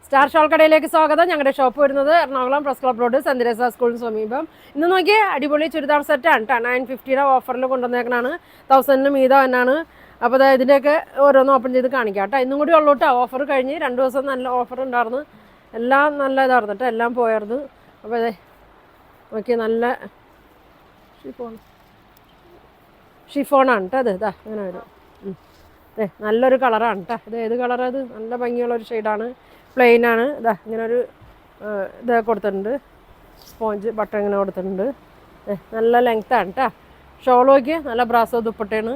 Star shawl കടയിലേക്ക് സ്വാഗതം. ഞങ്ങളുടെ ഷോപ്പ് വരുന്നത് Ernakulam press club road Saint Teresa സ്കൂളിന് സമീപം. ഇന്ന് നോക്കിയേ അടിപൊളി ചുരിദാർ സെറ്റാണ് കേട്ടോ. 950 ഓഫറിൽ കൊണ്ടുവന്നേക്കണാണ്. 1000 മീതം എന്നാണ്. അപ്പോൾ ഇതിൻ്റെയൊക്കെ ഓരോന്ന് ഓപ്പൺ ചെയ്ത് കാണിക്കാം കേട്ടോ. ഇന്നും കൂടി ഉള്ളൂ കേട്ടോ. ഓഫർ കഴിഞ്ഞ് 2 ദിവസം നല്ല ഓഫർ ഉണ്ടായിരുന്നു. എല്ലാം നല്ല ഇതായിരുന്നു കേട്ടോ. എല്ലാം പോയായിരുന്നു. അപ്പോൾ അതെ നോക്കിയേ നല്ല ഷിഫോണാണ് കേട്ടോ. അത് ഇതാ അങ്ങനെ വരും. നല്ലൊരു കളറാണ് കേട്ടോ. ഇത് ഏത് കളറാണ്? അത് നല്ല ഭംഗിയുള്ളൊരു ഷെയ്ഡാണ്. പ്ലെയിനാണ്. ഇതാ ഇങ്ങനൊരു ഇത് കൊടുത്തിട്ടുണ്ട്. സ്പോഞ്ച് ബട്ടൺ ഇങ്ങനെ കൊടുത്തിട്ടുണ്ട്. നല്ല ലെങ്ത്താണ് കേട്ടോ. ഷോൾ നോക്കി നല്ല ബ്രാസോ ദുപ്പട്ടയാണ്.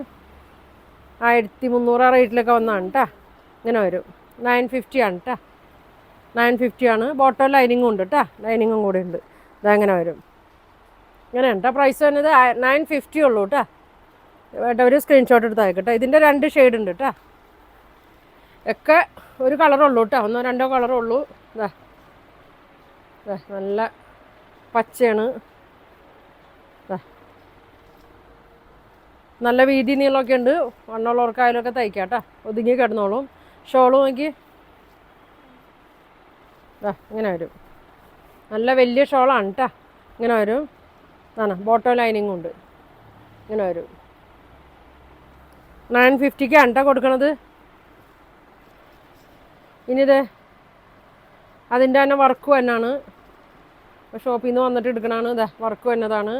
1300 റേറ്റിലൊക്കെ വന്നതാണ് കേട്ടോ. ഇങ്ങനെ വരും. 950 ആണ് കേട്ടോ. 950 ആണ്. ബോട്ടം ലൈനിങ്ങും ഉണ്ട് കേട്ടോ. ലൈനിങ്ങും കൂടി ഉണ്ട്. ഇതങ്ങനെ വരും. ഇങ്ങനെയാണ് കേട്ടോ. പ്രൈസ് വരുന്നത് 950 ഉള്ളൂ കേട്ടോ. ഒരു സ്ക്രീൻഷോട്ട് എടുത്ത് അയക്കട്ടെ. ഇതിൻ്റെ 2 ഷെയ്ഡ് ഉണ്ട് കേട്ടോ. ഒക്കെ ഒരു കളറുള്ളൂ കേട്ടോ. 1-2 കളറുള്ളൂ. ഇതാ നല്ല പച്ചയാണ്. നല്ല വീതി നീളമൊക്കെ ഉണ്ട്. വണ്ണമുള്ളവർക്കായാലൊക്കെ തയ്ക്കാം കേട്ടോ. ഒതുങ്ങി കിടന്നോളും. ഷോള് നോക്കി ഇങ്ങനെ വരും. നല്ല വലിയ ഷോളാണ് കേട്ടോ. ഇങ്ങനെ വരും. ബോട്ടം ലൈനിങ്ങും ഉണ്ട്. ഇങ്ങനെ വരും. 950 കേട്ടോ കൊടുക്കണത്. ഇനിയിത് അതിൻ്റെ തന്നെ വർക്ക് തന്നെയാണ്. ഷോപ്പിൽ നിന്ന് വന്നിട്ട് എടുക്കണതാണ്. ഇതാ വർക്ക് വന്നതാണ്.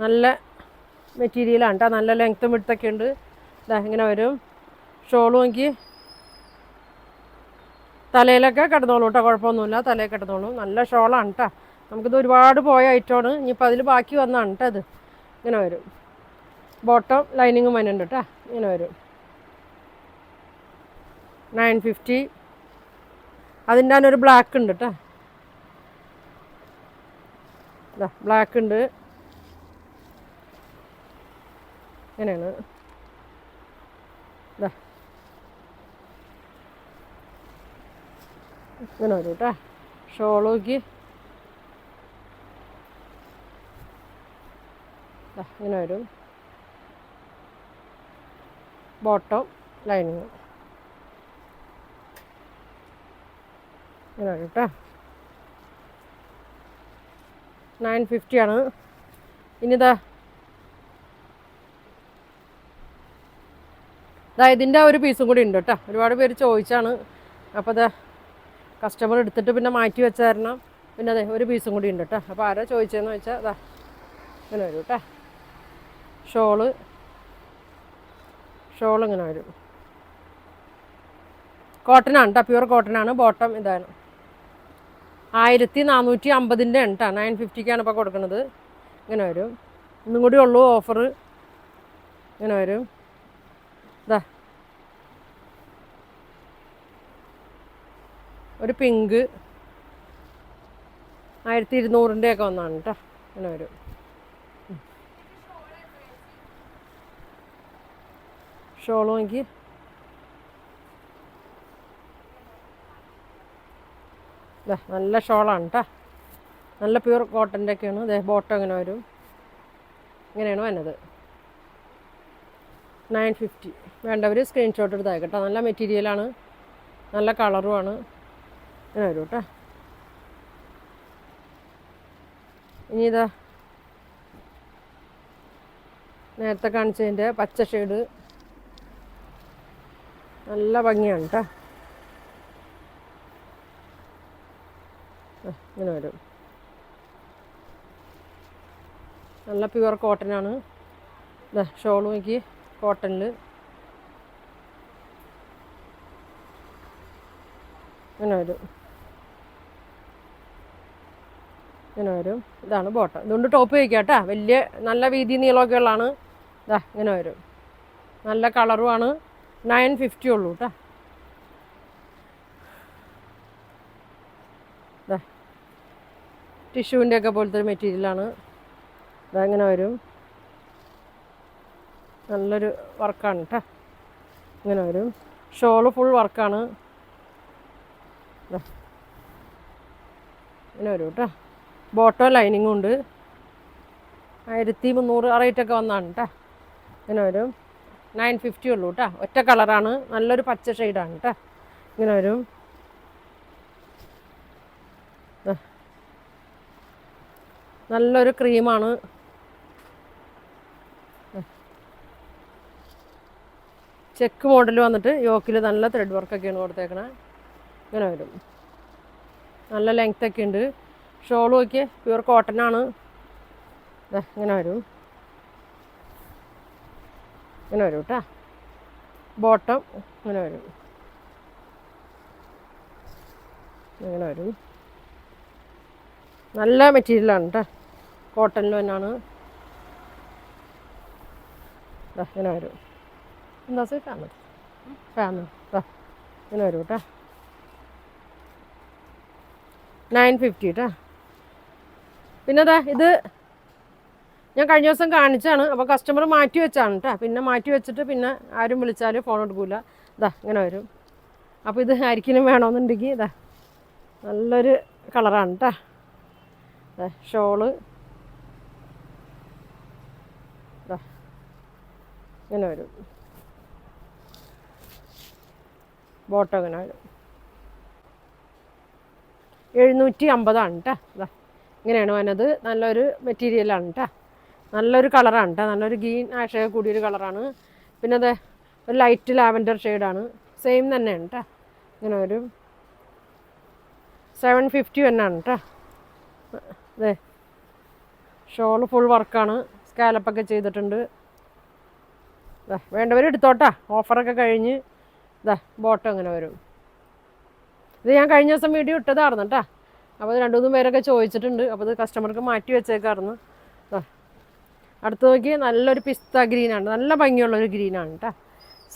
നല്ല മെറ്റീരിയലാണ് കേട്ടോ. നല്ല ലെങ്ത്തും വിടുത്തൊക്കെ ഉണ്ട്. ഇതാ ഇങ്ങനെ വരും. ഷോൾ നോക്കി തലയിലൊക്കെ കിടന്നോളൂ കേട്ടോ. കുഴപ്പമൊന്നുമില്ല. തലയിൽ കിടന്നോളൂ. നല്ല ഷോളാണ് കേട്ടോ. നമുക്കിത് ഒരുപാട് പോയ ഐറ്റമാണ്. ഇനിയിപ്പോൾ അതിൽ ബാക്കി വന്നതാണ് കേട്ടോ. അത് ഇങ്ങനെ വരും. ബോട്ടം ലൈനിങ്ങും വരുന്നുണ്ട് കേട്ടോ. ഇങ്ങനെ വരും. 950. അതിൻ്റെ തന്നെ ഒരു ബ്ലാക്ക് ഉണ്ട് കേട്ടോ. ഇതാ ബ്ലാക്ക് ഉണ്ട്. ഇങ്ങനെയാണ്. ഇതാ ഇങ്ങനെ വരും കേട്ടോ. ഷോൾ നോക്കി ഇങ്ങനെ വരും. ബോട്ടം ലൈനിങ് ഇങ്ങനെ വരും കേട്ടോ. 950 ആണ്. ഇനിതാ ഇതിൻ്റെ ഒരു പീസും കൂടി ഉണ്ട് കേട്ടോ. ഒരുപാട് പേര് ചോദിച്ചാണ്. അപ്പോൾ കസ്റ്റമർ എടുത്തിട്ട് പിന്നെ മാറ്റി വെച്ച കാരണം പിന്നെ ഒരു പീസും കൂടി ഉണ്ട് കേട്ടോ. അപ്പോൾ ആരാ ചോദിച്ചതെന്ന് വെച്ചാൽ ഇങ്ങനെ വരും കേട്ടോ. ഷോൾ ഇങ്ങനെ വരും. കോട്ടനാണ് കേട്ടോ. പ്യുവർ കോട്ടനാണ്. ബോട്ടം ഇതാണ്. 1450 ഉണ്ട് കേട്ടോ. 950 ഇപ്പോൾ കൊടുക്കുന്നത്. ഇങ്ങനെ വരും. ഇന്നും കൂടി ഉള്ളൂ ഓഫർ. ഇങ്ങനെ വരും. ഇതാ ഒരു പിങ്ക് 1200 ഒക്കെ വന്നാണ് കേട്ടോ. ഇങ്ങനെ വരും. ഷോൾ നോക്കി നല്ല ഷോളാണ് കേട്ടോ. നല്ല പ്യുവർ കോട്ടൻ്റെ ഒക്കെയാണ്. ബോട്ടം ഇങ്ങനെ വരും. ഇങ്ങനെയാണ് വന്നത്. 950. വേണ്ടവർ സ്ക്രീൻഷോട്ട് എടുത്ത് അയക്കട്ടോ. നല്ല മെറ്റീരിയലാണ്. നല്ല കളറുമാണ്. ഇങ്ങനെ വരും കേട്ടോ. ഇനി നേരത്തെ കാണിച്ചതിൻ്റെ പച്ച ഷെയ്ഡ് നല്ല ഭംഗിയാണ് കേട്ടോ. ഇങ്ങനെ വരും. നല്ല പ്യുവർ കോട്ടനാണ്. ഷോൾ നോക്കി കോട്ടണിൽ ഇങ്ങനെ വരും. ഇങ്ങനെ വരും. ഇതാണ് ബോട്ടം. ഇതുകൊണ്ട് ടോപ്പ് വയ്ക്കാം കേട്ടോ. വലിയ നല്ല വീതി നീളമൊക്കെ ഉള്ളതാണ്. ഇങ്ങനെ വരും. നല്ല കളറുമാണ്. 950 ഉള്ളൂ കേട്ടോ. ടിഷ്യൂവിൻ്റെ ഒക്കെ പോലത്തെ ഒരു മെറ്റീരിയലാണ്. ഇങ്ങനെ വരും. നല്ലൊരു വർക്കാണ് കേട്ടോ. ഇങ്ങനെ വരും. ഷോള് ഫുൾ വർക്കാണ്. ഇങ്ങനെ വരും കേട്ടോ. ബോട്ടം ലൈനിങ്ങും ഉണ്ട്. 1300 റേറ്റൊക്കെ വന്നതാണ് കേട്ടോ. ഇങ്ങനെ വരും. 950 ഉള്ളൂ കേട്ടോ. ഒറ്റ കളറാണ്. നല്ലൊരു പച്ച ഷെയ്ഡാണ് കേട്ടോ. ഇങ്ങനെ വരും. നല്ലൊരു ക്രീമാണ്. ചെക്ക് മോഡൽ വന്നിട്ട് യോക്കിൽ നല്ല ത്രെഡ് വർക്കൊക്കെയാണ് കൊടുത്തേക്കണേ. ഇങ്ങനെ വരും. നല്ല ലെങ്ത്തൊക്കെ ഉണ്ട്. ഷോൾ നോക്കിയേ, പ്യുവർ കോട്ടൺ ആണ്. ഇങ്ങനെ വരും. ഇങ്ങനെ വരും കേട്ടോ. ബോട്ടം ഇങ്ങനെ വരും. ഇങ്ങനെ വരും. നല്ല മെറ്റീരിയലാണ് കേട്ടോ. കോട്ടണിൽ തന്നെയാണ്. ഇങ്ങനെ വരും. എന്താ സാർ ഫാന് ഇങ്ങനെ വരും കേട്ടോ. 950 കേട്ടോ. പിന്നെ ഇത് ഞാൻ കഴിഞ്ഞ ദിവസം കാണിച്ചാണ്. അപ്പോൾ കസ്റ്റമർ മാറ്റി വെച്ചാണ് കേട്ടോ. പിന്നെ മാറ്റി വെച്ചിട്ട് പിന്നെ ആരും വിളിച്ചാൽ ഫോൺ എടുക്കില്ല. ഇങ്ങനെ വരും. അപ്പോൾ ഇത് ആർക്കെങ്കിലും വേണമെന്നുണ്ടെങ്കിൽ നല്ലൊരു കളറാണ് കേട്ടോ. ഷോള് ഇങ്ങനെ വരും. ബോട്ടം ഇങ്ങനെ വരും. 750 കേട്ടോ. ഇങ്ങനെയാണ് വന്നത്. നല്ലൊരു മെറ്റീരിയലാണ് കേട്ടോ. നല്ലൊരു കളറാണ് കേട്ടോ. നല്ലൊരു ഗ്രീൻ ആഷയൊക്കെ കൂടിയൊരു കളറാണ്. പിന്നെ ഒരു ലൈറ്റ് ലാവൻഡർ ഷെയ്ഡാണ്. സെയിം തന്നെയാണ് കേട്ടോ. ഇങ്ങനെ വരും. 750 തന്നെയാണ് കേട്ടോ. ഷോള് ഫുൾ വർക്കാണ്. സ്കാലപ്പൊക്കെ ചെയ്തിട്ടുണ്ട്. വേണ്ടവർ എടുത്തോട്ടാ. ഓഫറൊക്കെ കഴിഞ്ഞ് ബോട്ടം ഇങ്ങനെ വരും. ഇത് ഞാൻ കഴിഞ്ഞ ദിവസം വീഡിയോ ഇട്ടതായിരുന്നു കേട്ടോ. അപ്പോൾ 2-3 പേരൊക്കെ ചോദിച്ചിട്ടുണ്ട്. അപ്പോൾ ഇത് കസ്റ്റമർക്ക് മാറ്റി വെച്ചേക്കായിരുന്നു. അടുത്ത് നോക്കി നല്ലൊരു പിസ്ത ഗ്രീനാണ്. നല്ല ഭംഗിയുള്ളൊരു ഗ്രീനാണ് കേട്ടോ.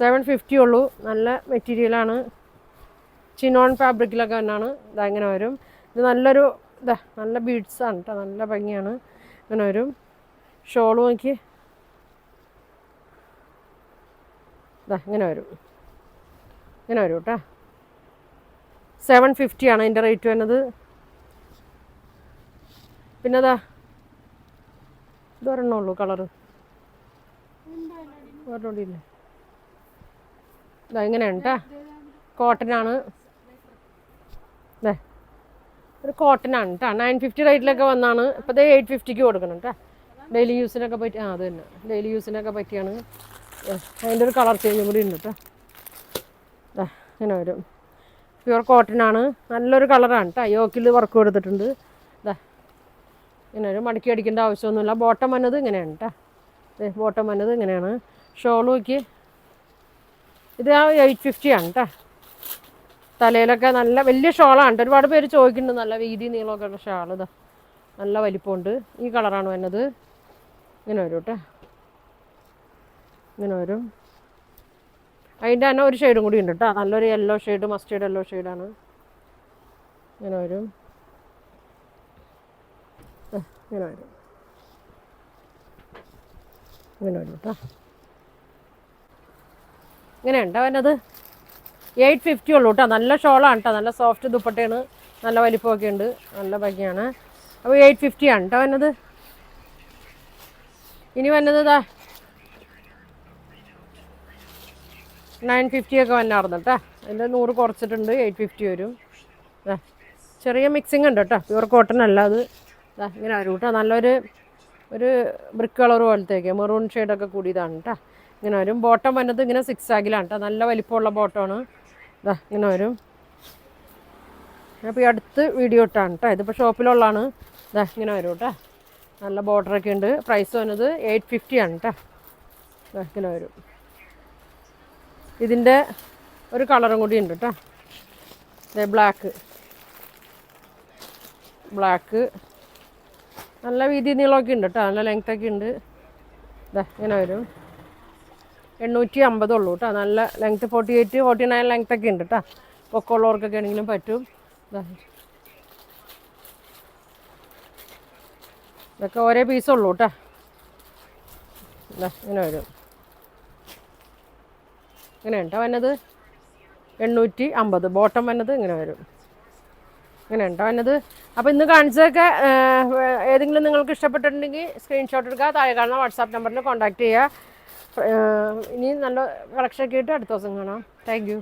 750 ഉള്ളൂ. നല്ല മെറ്റീരിയലാണ്. ചിനോൺ ഫാബ്രിക്കിലൊക്കെ തന്നെയാണ്. ഇങ്ങനെ വരും. ഇത് നല്ലൊരു നല്ല ബീഡ്സാണ് കേട്ടോ. നല്ല ഭംഗിയാണ്. ഇങ്ങനെ വരും. ഷോൾ നോക്കി ഇങ്ങനെ വരും. ഇങ്ങനെ വരും കേട്ടോ. 750 ആണ് അതിൻ്റെ റേറ്റ് വരുന്നത്. പിന്നെ ഇതൊരെണ്ണേ ഉള്ളൂ കളറ്. ഒരെണ്ണോടിയില്ലേ. ഇങ്ങനെയാണ് കേട്ടോ. കോട്ടനാണ്. ഒരു കോട്ടനാണ് കേട്ടോ. 950 റേറ്റിലൊക്കെ വന്നാണ്. ഇപ്പോൾ 850 കൊടുക്കണം കേട്ടോ. ഡെയിലി യൂസിനൊക്കെ പറ്റി അത് തന്നെ. ഡെയിലി യൂസിനൊക്കെ പറ്റിയാണ്. അതിൻ്റെ ഒരു കളർ ചേഞ്ചും കൂടി ഉണ്ട് കേട്ടോ. ഇങ്ങനെ വരും. പ്യുവർ കോട്ടനാണ്. നല്ലൊരു കളറാണ് കേട്ടോ. യോക്കിൽ വർക്ക് കൊടുത്തിട്ടുണ്ട്. ഇങ്ങനെ ഒരു മടക്കി അടിക്കേണ്ട ആവശ്യമൊന്നുമില്ല. ബോട്ടം വന്നത് ഇങ്ങനെയാണ് കേട്ടോ. ബോട്ടം വന്നത് ഇങ്ങനെയാണ്. ഷോൾ നോക്കി ഇത് 850 ആണ് കേട്ടോ. തലയിലൊക്കെ നല്ല വലിയ ഷോളാണ്. ഒരുപാട് പേര് ചോദിക്കുന്നുണ്ട്. നല്ല വീതി നീളമൊക്കെ ഉള്ള ഷാൾ. നല്ല വലിപ്പമുണ്ട്. ഈ കളറാണ് വരുന്നത്. ഇങ്ങനെ വരും കേട്ടോ. ഇങ്ങനെ വരും. അതിൻ്റെ തന്നെ ഒരു ഷെയ്ഡും കൂടി ഉണ്ട് കേട്ടോ. നല്ലൊരു യെല്ലോ ഷെയ്ഡ്, മസ്റ്റേർഡ് യെല്ലോ ഷെയ്ഡാണ്. ഇങ്ങനെ വരും. ഇങ്ങനെ വരും. ഇങ്ങനെ വരും കേട്ടോ. ഇങ്ങനെയുണ്ടോ വരുന്നത്. 850 ഉള്ളൂ കേട്ടോ. നല്ല ഷോളാണ് കേട്ടോ. നല്ല സോഫ്റ്റ് ദുപ്പട്ടയാണ്. നല്ല വലിപ്പമൊക്കെ ഉണ്ട്. നല്ല ഭംഗിയാണ്. അപ്പോൾ 850 ആണ് കേട്ടോ വരുന്നത്. ഇനി വരുന്നത് 950 ഒക്കെ വന്നായിരുന്നു കേട്ടോ. അതിൻ്റെ 100 കുറച്ചിട്ടുണ്ട്. 850 വരും. ചെറിയ മിക്സിങ് ഉണ്ട് കേട്ടോ. പ്യുവർ കോട്ടൺ അല്ല അത്. ഇങ്ങനെ വരും കേട്ടോ. നല്ലൊരു ബ്രിക്ക് കളർ പോലത്തേക്ക് മെറൂൺ ഷെയ്ഡൊക്കെ കൂടിയതാണ് കേട്ടോ. ഇങ്ങനെ വരും. ബോട്ടം വന്നത് ഇങ്ങനെ 6 ആഗിലാണ് കേട്ടോ. നല്ല വലിപ്പമുള്ള ബോട്ടമാണ്. ഇങ്ങനെ വരും. അപ്പോൾ ഈ അടുത്ത് വീഡിയോ ഇട്ടാണ് കേട്ടോ. ഇതിപ്പോൾ ഷോപ്പിലുള്ളതാണ്. ഇങ്ങനെ വരും കേട്ടോ. നല്ല ബോർഡറൊക്കെ ഉണ്ട്. പ്രൈസ് വന്നത് 850 ആണ് കേട്ടോ. ഇങ്ങനെ വരും. ഇതിൻ്റെ ഒരു കളറും കൂടി ഉണ്ട് കേട്ടോ. ബ്ലാക്ക് നല്ല വീതി നീളമൊക്കെ ഉണ്ട് കേട്ടോ. നല്ല ലെങ്ത്തൊക്കെ ഉണ്ട്. ഇങ്ങനെ വരും. 850 ഉള്ളൂ കേട്ടോ. നല്ല ലെങ്ത്ത് 48, 49 ലെങ്ത്തൊക്കെ ഉണ്ട് കേട്ടോ. പൊക്കമുള്ളവർക്കൊക്കെ ആണെങ്കിലും പറ്റും. ഇതൊക്കെ ഒരേ പീസുള്ളൂ കേട്ടോ. ഇങ്ങനെ വരും. ഇങ്ങനെ ഉണ്ടോ വന്നത്. 850. ബോട്ടം വന്നത് ഇങ്ങനെ വരും. ഇങ്ങനെ ഉണ്ടോ വന്നത്. അപ്പോൾ ഇന്ന് കാണിച്ചതൊക്കെ ഏതെങ്കിലും നിങ്ങൾക്ക് ഇഷ്ടപ്പെട്ടിട്ടുണ്ടെങ്കിൽ സ്ക്രീൻഷോട്ട് എടുക്കുക. താഴെ കാണുന്ന വാട്സാപ്പ് നമ്പറിൽ കോൺടാക്റ്റ് ചെയ്യുക. ഇനി നല്ല കളക്ഷനൊക്കെ ആയിട്ട് അടുത്ത ദിവസം കാണാം. Thank you.